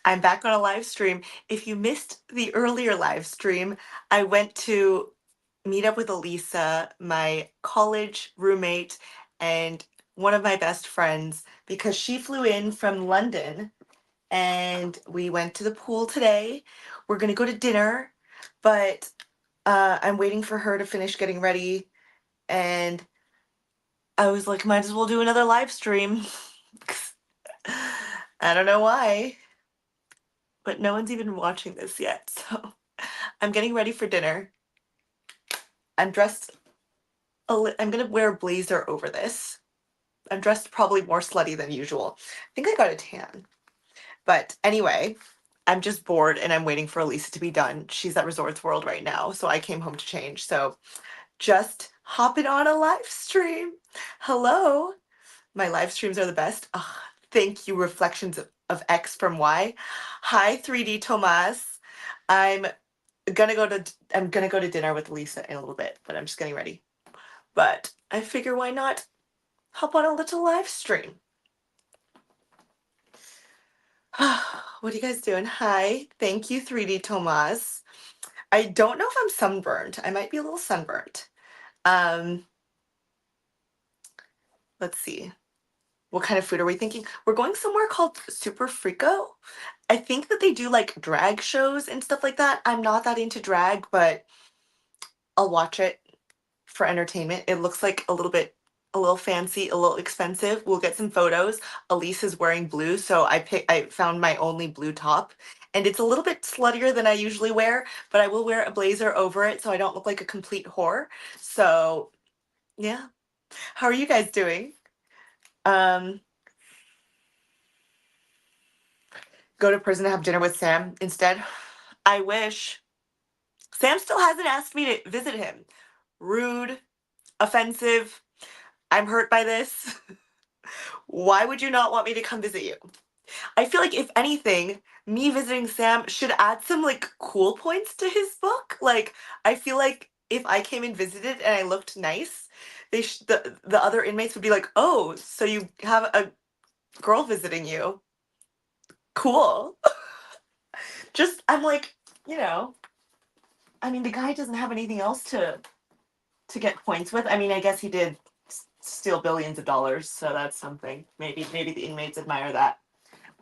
I'm back on a live stream. If you missed the earlier live stream, I went to meet up with Alysa, my college roommate, and one of my best friends, because she flew in from London and we went to the pool today. We're gonna go to dinner, but I'm waiting for her to finish getting ready. And I was like, might as well do another live stream. I don't know why, but no one's even watching this yet. So I'm getting ready for dinner. I'm dressed, I'm gonna wear a blazer over this. I'm dressed probably more slutty than usual. I think I got a tan. But anyway, I'm just bored and I'm waiting for Elisa to be done. She's at Resorts World right now, so I came home to change. So just hopping on a live stream. Hello. My live streams are the best. Ugh, thank you, Reflections of X from Y. Hi, 3D Tomas. I'm I'm gonna go to dinner with Lisa in a little bit, but I'm just getting ready. But I figure why not hop on a little live stream. What are you guys doing? Hi, thank you, 3D Tomas. I don't know if I'm sunburned. I might be a little sunburned. Um, let's see. What kind of food are we thinking? We're going somewhere called Super Frico. I think that they do like drag shows and stuff like that. I'm not that into drag, but I'll watch it for entertainment. It looks like a little fancy, a little expensive. We'll get some photos. Elise is wearing blue, so I found my only blue top. And it's a little bit sluttier than I usually wear, but I will wear a blazer over it so I don't look like a complete whore. So yeah. How are you guys doing? Um, go to prison to have dinner with Sam instead. I wish. Sam still hasn't asked me to visit him. Rude, offensive. I'm hurt by this. Why would you not want me to come visit you? I feel like if anything, me visiting Sam should add some like cool points to his book. Like I feel like if I came and visited and I looked nice, the other inmates would be like, "Oh, so you have a girl visiting you? Cool." Just I'm like, you know, I mean, the guy doesn't have anything else to get points with. I mean, I guess he did steal billions of dollars, so that's something. Maybe the inmates admire that.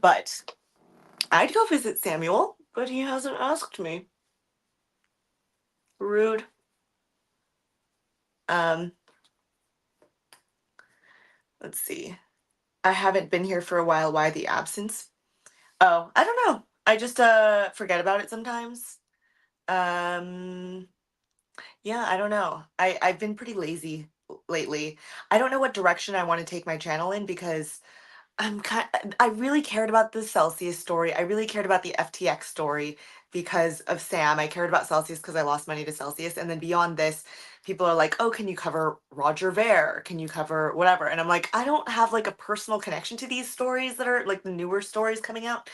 But I'd go visit Samuel, but he hasn't asked me. Rude. Um, let's see. I haven't been here for a while. Why the absence? Oh, I don't know. I just forget about it sometimes. Um, yeah, I don't know. I've been pretty lazy lately. I don't know what direction I want to take my channel in because I really cared about the Celsius story. I really cared about the FTX story because of Sam. I cared about Celsius because I lost money to Celsius. And then beyond this, people are like, oh, can you cover Roger Ver? Can you cover whatever? And I'm like, I don't have like a personal connection to these stories that are like the newer stories coming out.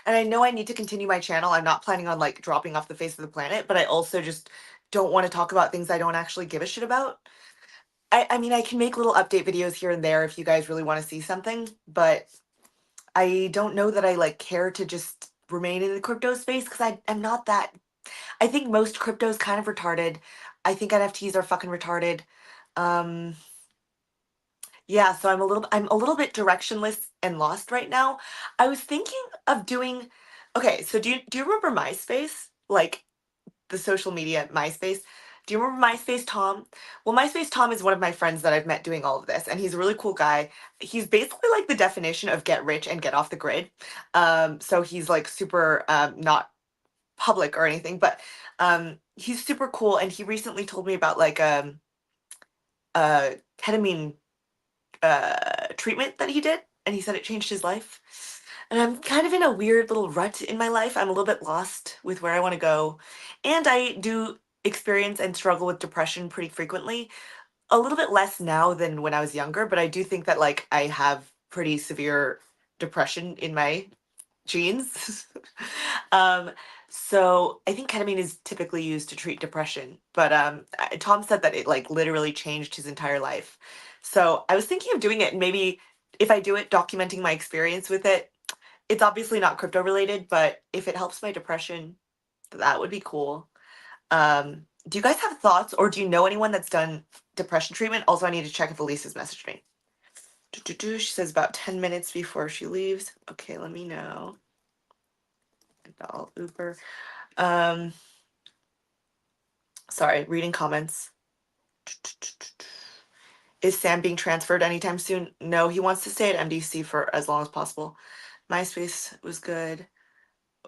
And I know I need to continue my channel. I'm not planning on like dropping off the face of the planet, but I also just don't want to talk about things I don't actually give a shit about. I mean, I can make little update videos here and there if you guys really want to see something, but I don't know that I like care to just remain in the crypto space because I'm not that. I think most crypto is kind of retarded. I think NFTs are fucking retarded. Um, yeah, so I'm a little bit directionless and lost right now. I was thinking of doing. Okay, so do you remember MySpace? Like the social media MySpace. Do you remember MySpace Tom? Well, MySpace Tom is one of my friends that I've met doing all of this, and he's a really cool guy. He's basically like the definition of get rich and get off the grid. So he's like super not public or anything, but he's super cool. And he recently told me about like ketamine treatment that he did, and he said it changed his life. And I'm kind of in a weird little rut in my life. I'm a little bit lost with where I want to go. And I do experience and struggle with depression pretty frequently. A little bit less now than when I was younger, but I do think that like I have pretty severe depression in my genes. um, so I think ketamine is typically used to treat depression, but Tom said that it like literally changed his entire life. So I was thinking of doing it and maybe if I do it, documenting my experience with it. It's obviously not crypto related, but if it helps my depression, that would be cool. Do you guys have thoughts, or do you know anyone that's done depression treatment? Also, I need to check if Elisa's messaged me. She says about 10 minutes before she leaves. Okay, let me know. And I'll Uber. Um, Sorry, reading comments. Is Sam being transferred anytime soon? No, he wants to stay at MDC for as long as possible. MySpace was good.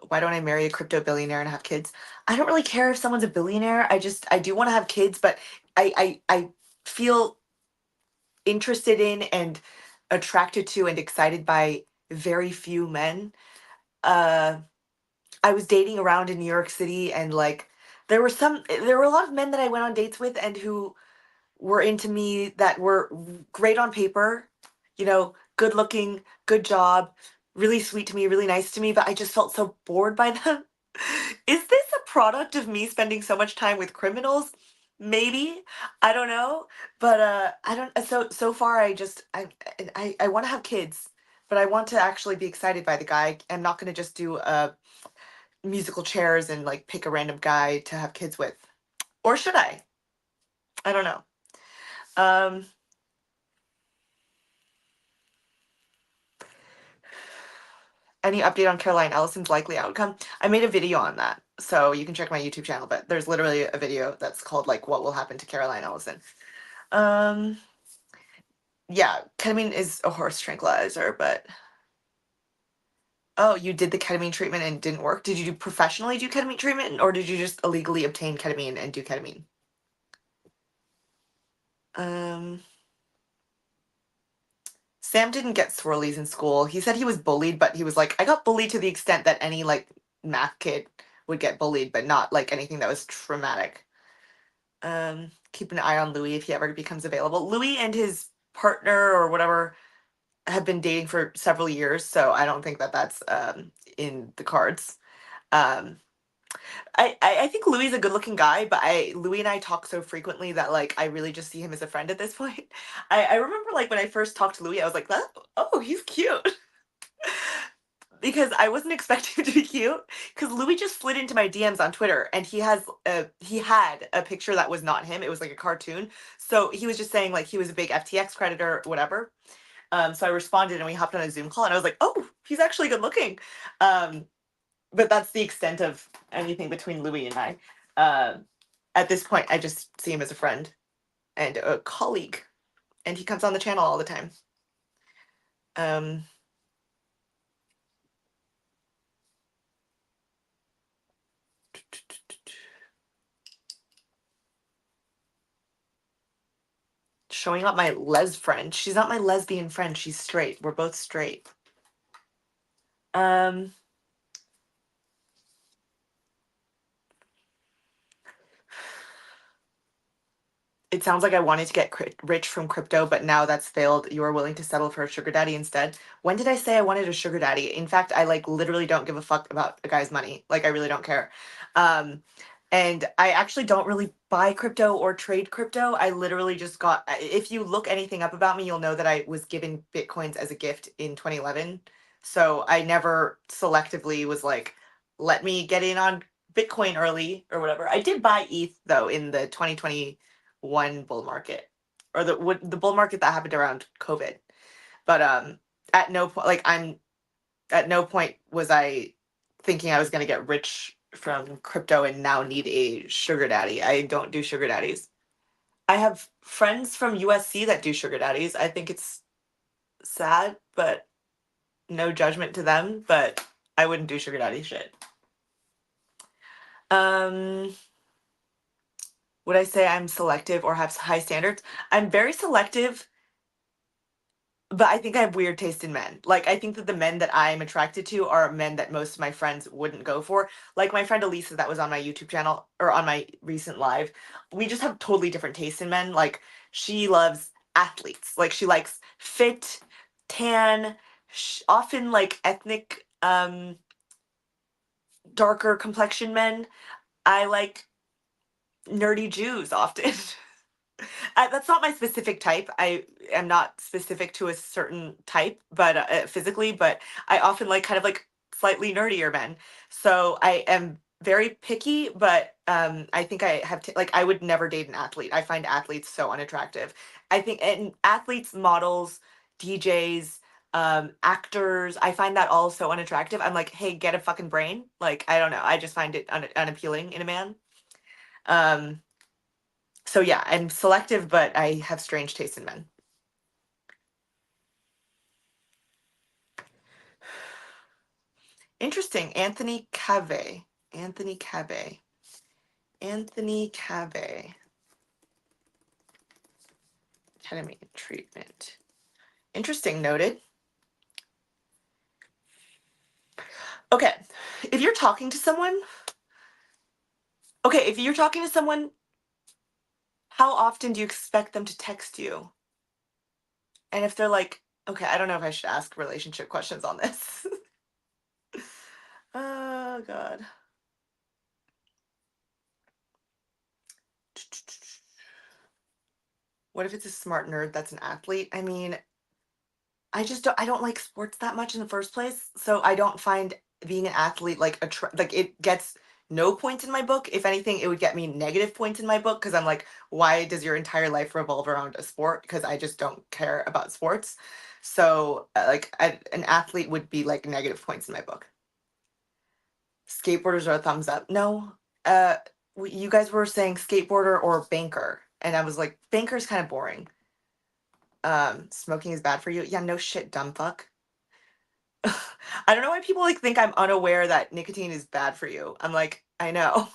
Why don't I marry a crypto billionaire and have kids? I don't really care if someone's a billionaire. I do want to have kids, but I feel interested in and attracted to and excited by very few men. Uh, I was dating around in New York City, and like there were a lot of men that I went on dates with and who were into me that were great on paper, good looking, good job, really sweet to me, really nice to me, but I just felt so bored by them. Is this a product of me spending so much time with criminals? Maybe. I don't know. But I don't so far I want to have kids, but I want to actually be excited by the guy. I'm not going to just do musical chairs and like pick a random guy to have kids with. Or should I? I don't know. Um Any update on Caroline Ellison's likely outcome? I made a video on that, so you can check my YouTube channel, but there's literally a video that's called like what will happen to Caroline Ellison. Um yeah, ketamine is a horse tranquilizer, but oh, you did the ketamine treatment and it didn't work? Did you professionally do ketamine treatment, or did you just illegally obtain ketamine and do ketamine? Um Sam didn't get swirlies in school. He said he was bullied, but he was like, I got bullied to the extent that any like math kid would get bullied, but not like anything that was traumatic. Keep an eye on Louis if he ever becomes available. Louis and his partner or whatever have been dating for several years, so I don't think that that's in the cards. Um, I think Louis is a good looking guy, but I Louis and I talk so frequently that like I really just see him as a friend at this point. I remember like when I first talked to Louis, I was like, that oh, he's cute. Because I wasn't expecting him to be cute. Because Louis just slid into my DMs on Twitter, and he had a picture that was not him. It was like a cartoon. So he was just saying like he was a big FTX creditor, whatever. So I responded, and we hopped on a Zoom call, and I was like, oh, he's actually good looking. Um, but that's the extent of anything between Louis and I. At this point, I just see him as a friend and a colleague, and he comes on the channel all the time. Um, Showing up my les friend. She's not my lesbian friend. She's straight. We're both straight. Um, it sounds like I wanted to get rich from crypto, but now that's failed. You are willing to settle for a sugar daddy instead. When did I say I wanted a sugar daddy? In fact, I like literally don't give a fuck about a guy's money. Like I really don't care. Um, and I actually don't really buy crypto or trade crypto. I literally just got, if you look anything up about me, you'll know that I was given Bitcoins as a gift in 2011. So I never selectively was like, let me get in on Bitcoin early or whatever. I did buy ETH though in the 2021 bull market, or the bull market that happened around COVID. But at no point, like I'm at no point was I thinking I was going to get rich from crypto and now need a sugar daddy. I don't do sugar daddies. I have friends from USC that do sugar daddies. I think it's sad, but no judgment to them, but I wouldn't do sugar daddy shit. Um, would I say I'm selective or have high standards? I'm very selective, but I think I have weird taste in men. Like, I think that the men that I'm attracted to are men that most of my friends wouldn't go for. Like my friend Alysa that was on my YouTube channel or on my recent live. We just have totally different tastes in men. Like, she loves athletes. Like, she likes fit, tan, often like ethnic, darker complexion men. I like nerdy Jews often. That's not my specific type. I am not specific to a certain type, but physically, but I often like kind of like slightly nerdier men. So I am very picky, but I think I have like I would never date an athlete. I find athletes so unattractive. I think and athletes, models, DJs, actors, I find that all so unattractive. I'm like, hey, get a fucking brain. Like I don't know. I just find it unappealing in a man. Um, so yeah, I'm selective, but I have strange taste in men. Interesting. Anthony Cave. Anthony Cave. Anthony Cave. Ketamine treatment. Interesting. Noted. Okay. If you're talking to someone, okay, if you're talking to someone, how often do you expect them to text you? And if they're like, okay, I don't know if I should ask relationship questions on this. Oh, God. What if it's a smart nerd that's an athlete? I mean, I don't like sports that much in the first place, so I don't find being an athlete like like it gets no points in my book. If anything, it would get me negative points in my book because I'm like, why does your entire life revolve around a sport? Because I just don't care about sports. So an athlete would be like negative points in my book. Skateboarders are a thumbs up. No, uh, you guys were saying skateboarder or banker, and I was like, banker's kind of boring. Smoking is bad for you. Yeah, no shit, dumb fuck. I don't know why people like think I'm unaware that nicotine is bad for you. I'm like, I know.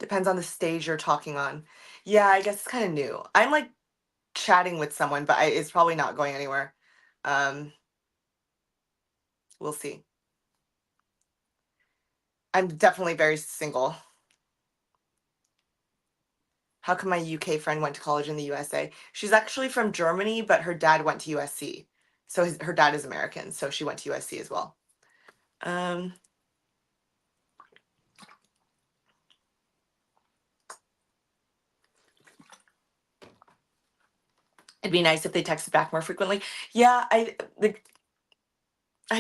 Depends on the stage you're talking on. Yeah, I guess it's kind of new. I'm like chatting with someone, but it's probably not going anywhere. Um, we'll see. I'm definitely very single. How come my UK friend went to college in the USA? She's actually from Germany, but her dad went to USC. So her dad is American, so she went to USC as well. Um, it'd be nice if they texted back more frequently. Yeah, I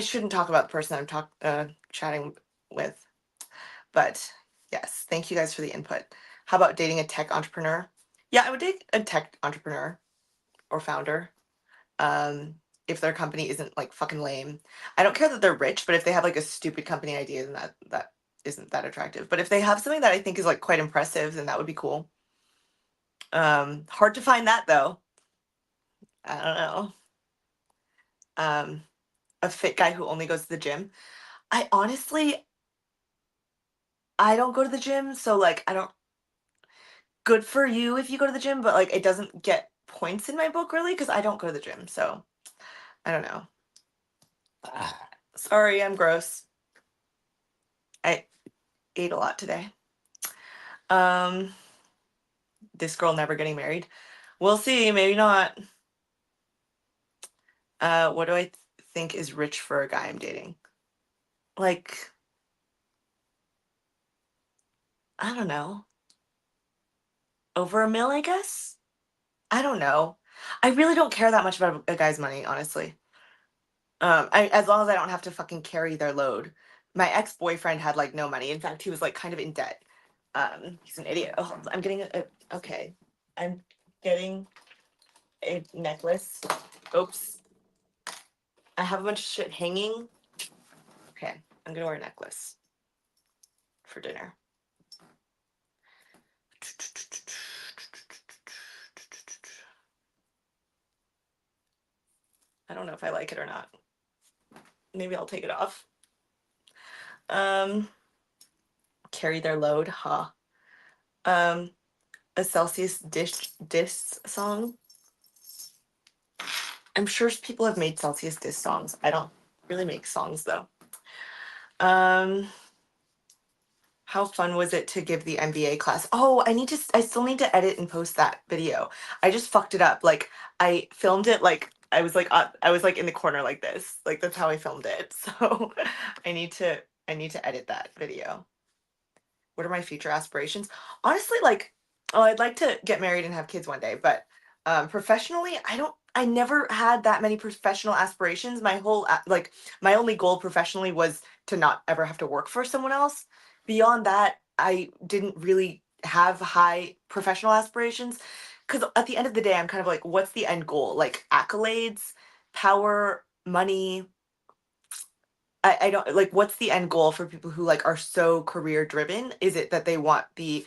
shouldn't talk about the person I'm chatting with, but yes, thank you guys for the input. How about dating a tech entrepreneur? Yeah, I would date a tech entrepreneur or founder. Um, if their company isn't like fucking lame. I don't care that they're rich, but if they have like a stupid company idea, then that isn't that attractive. But if they have something that I think is like quite impressive, then that would be cool. Hard to find that though. I don't know. Um, a fit guy who only goes to the gym. I honestly, I don't go to the gym, so like I don't good for you if you go to the gym, but like it doesn't get points in my book really because I don't go to the gym. So I don't know. Sorry, I'm gross. I ate a lot today. Um, this girl never getting married. We'll see, maybe not. What do I think is rich for a guy I'm dating? Like, I don't know. Over a mil, I guess? I don't know. I really don't care that much about a guy's money, honestly. As long as I don't have to fucking carry their load. My ex-boyfriend had like no money. In fact, he was like kind of in debt. He's an idiot. Oh, I'm getting okay. I'm getting a necklace. Oops. I have a bunch of shit hanging. Okay, I'm gonna wear a necklace for dinner. I don't know if I like it or not. Maybe I'll take it off. Um, carry their load, huh? Um, a Celsius dish song. I'm sure people have made Celsius diss songs. I don't really make songs though. Um, how fun was it to give the MBA class? Oh, I still need to edit and post that video. I just fucked it up. Like I filmed it like I was like in the corner like this. Like that's how I filmed it. So I need to I need to edit that video. What are my future aspirations? Honestly, like, oh, I'd like to get married and have kids one day, but professionally, I never had that many professional aspirations. Like, my only goal professionally was to not ever have to work for someone else. Beyond that, I didn't really have high professional aspirations because at the end of the day, I'm kind of like, what's the end goal? Like accolades, power, money. I don't like, what's the end goal for people who like are so career driven? Is it that they want the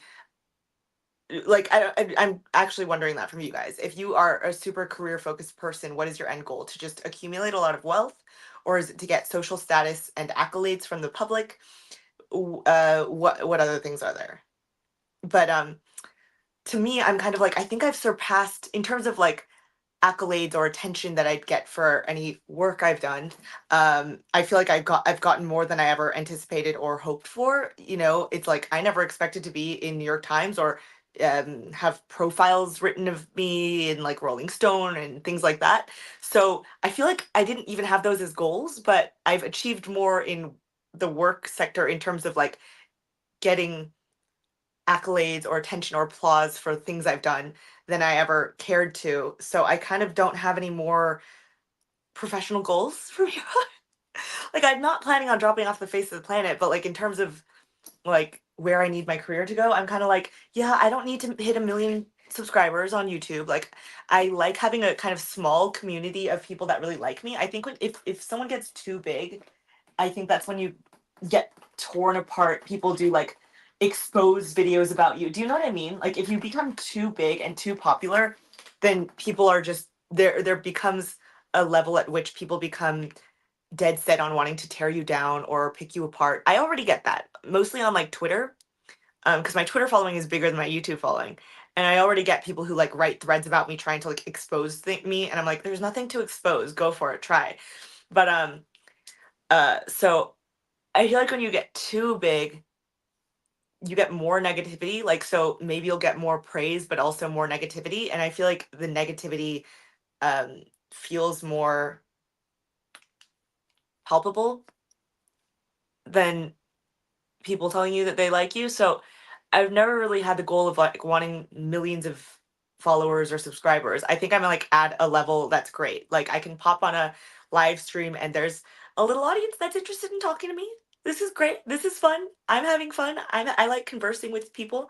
like I'm actually wondering that from you guys. If you are a super career focused person, what is your end goal? To just accumulate a lot of wealth, or is it to get social status and accolades from the public? What other things are there? But to me, I'm kind of like, I think I've surpassed in terms of like accolades or attention that I'd get for any work I've done. I feel like I've gotten more than I ever anticipated or hoped for. You know, it's like I never expected to be in New York Times or have profiles written of me in like Rolling Stone and things like that. So I feel like I didn't even have those as goals, but I've achieved more in the work sector in terms of like getting accolades or attention or applause for things I've done than I ever cared to. So I kind of don't have any more professional goals for me. Like I'm not planning on dropping off the face of the planet, but like in terms of like where I need my career to go, I'm kind of like, yeah, I don't need to hit 1 million subscribers on YouTube. Like I like having a kind of small community of people that really like me. I think if someone gets too big, I think that's when you get torn apart. People do like expose videos about you. Do you know what I mean? Like if you become too big and too popular, then people are just there becomes a level at which people become dead set on wanting to tear you down or pick you apart. I already get that. Mostly on like Twitter. Because my Twitter following is bigger than my YouTube following. And I already get people who like write threads about me trying to like expose me and I'm like, there's nothing to expose. Go for it, try. But so I feel like when you get too big, you get more negativity. Like, so maybe you'll get more praise, but also more negativity. And I feel like the negativity um, feels more palpable than people telling you that they like you. So I've never really had the goal of like wanting millions of followers or subscribers. I think I'm like at a level that's great. Like I can pop on a live stream and there's a little audience that's interested in talking to me. This is great. This is fun. I'm having fun. I like conversing with people.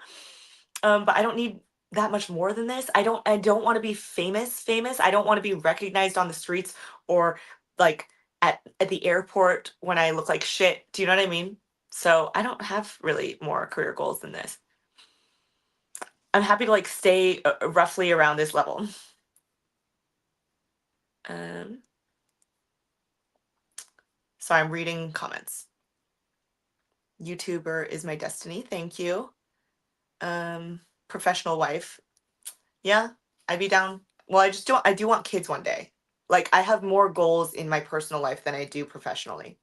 But I don't need that much more than this. I don't want to be famous. I don't want to be recognized on the streets or like at the airport when I look like shit. Do you know what I mean? So I don't have really more career goals than this. I'm happy to like stay roughly around this level. Um, so I'm reading comments. YouTuber is my destiny. Thank you. Professional wife. Yeah, I'd be down. Well, I do want kids one day. Like I have more goals in my personal life than I do professionally.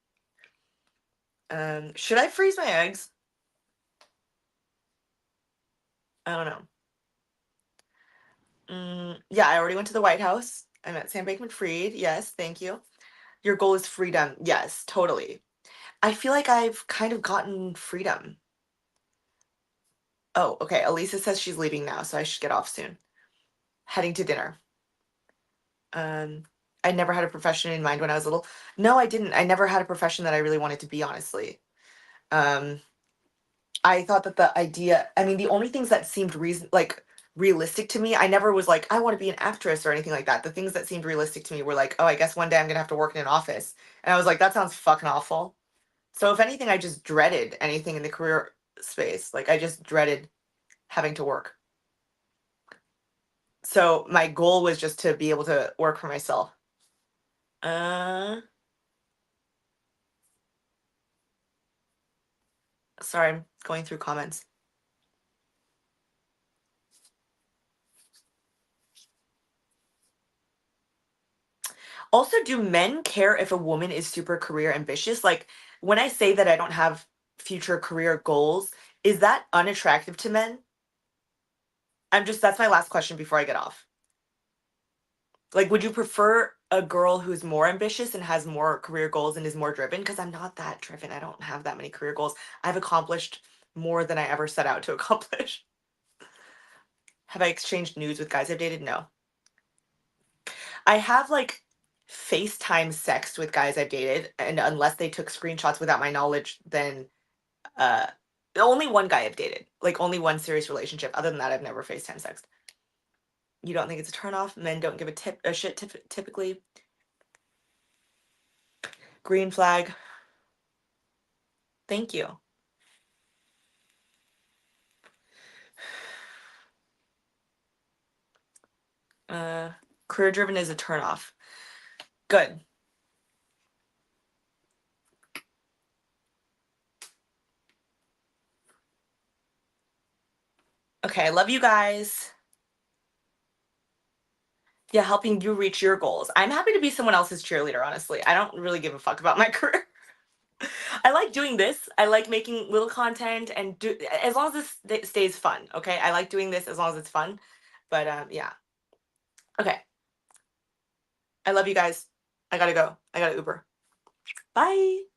Should I freeze my eggs? I don't know. Yeah, I already went to the White House. I met Sam Bankman-Fried. Yes, thank you. Your goal is freedom. Yes, totally. I feel like I've kind of gotten freedom. Oh, okay. Alysa says she's leaving now, so I should get off soon. Heading to dinner. Um, I never had a profession in mind when I was little. No, I didn't. I never had a profession that I really wanted to be, honestly. Um, I thought that the idea, I mean, the only things that seemed realistic to me, I never was like, I want to be an actress or anything like that. The things that seemed realistic to me were like, oh, I guess one day I'm gonna have to work in an office. And I was like, that sounds fucking awful. So if anything, I just dreaded anything in the career space. Like I just dreaded having to work. So my goal was just to be able to work for myself. Uh, sorry, I'm going through comments. Also, do men care if a woman is super career ambitious? Like when I say that I don't have future career goals, is that unattractive to men? That's my last question before I get off. Like, would you prefer a girl who's more ambitious and has more career goals and is more driven, because I'm not that driven. I don't have that many career goals. I've accomplished more than I ever set out to accomplish. Have I exchanged nudes with guys I've dated? No. I have like FaceTime sex with guys I've dated, and unless they took screenshots without my knowledge, then uh only one guy I've dated. Like only one serious relationship. Other than that, I've never FaceTime sexed. You don't think it's a turn off? Men don't give a shit typically. Green flag. Thank you. Uh Career driven is a turn off. Good. Okay, I love you guys. Yeah, helping you reach your goals. I'm happy to be someone else's cheerleader, honestly. I don't really give a fuck about my career. I like doing this. I like making little content and do as long as this stays fun, okay? I like doing this as long as it's fun. But yeah. Okay. I love you guys. I gotta go. I gotta Uber. Bye.